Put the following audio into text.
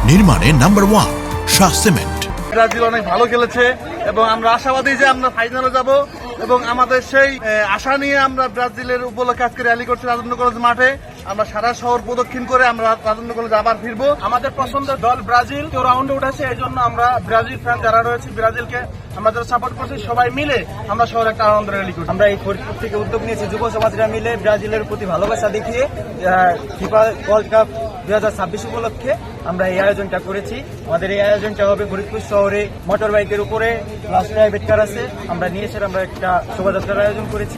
নির্মাণে number 1 Shah cement. Brazil অনেক ভালো খেলেছে এবং আমরা আশাবাদী যে আমরা ফাইনালে যাব এবং আমাদের সেই আশা নিয়ে আমরা ব্রাজিলের উপলক্ষে আজকে র্যালি করছি রাজেন্দ্র কলেজ মাঠে। আমরা সারা শহর প্রদক্ষিণ করে আমরা রাজেন্দ্র কলেজে আবার ফিরবো। আমাদের পছন্দের দল ব্রাজিল কেউ রাউন্ডে উঠেছে, এই জন্য আমরা ব্রাজিল ফ্যান যারা রয়েছে ব্রাজিলকে আমরা যারা সাপোর্ট করছি সবাই মিলে আমরা শহরে একটা আনন্দ র্যালি করছি। আমরা এই ফরিদপুর থেকে উদ্যোগ নিয়েছি যুব সমাজরা মিলে ব্রাজিলের প্রতি ভালোবাসা দেখিয়ে ফিফা ওয়ার্ল্ড কাপ 2026 উপলক্ষে আমরা এই আয়োজনটা করেছি। আমাদের এই আয়োজনটা হবে ফরিদপুর শহরে মোটর বাইকের উপরে প্লাস প্রাইভেট কার আছে আমরা নিয়ে এসে আমরা একটা শোভাযাত্রার আয়োজন করেছি।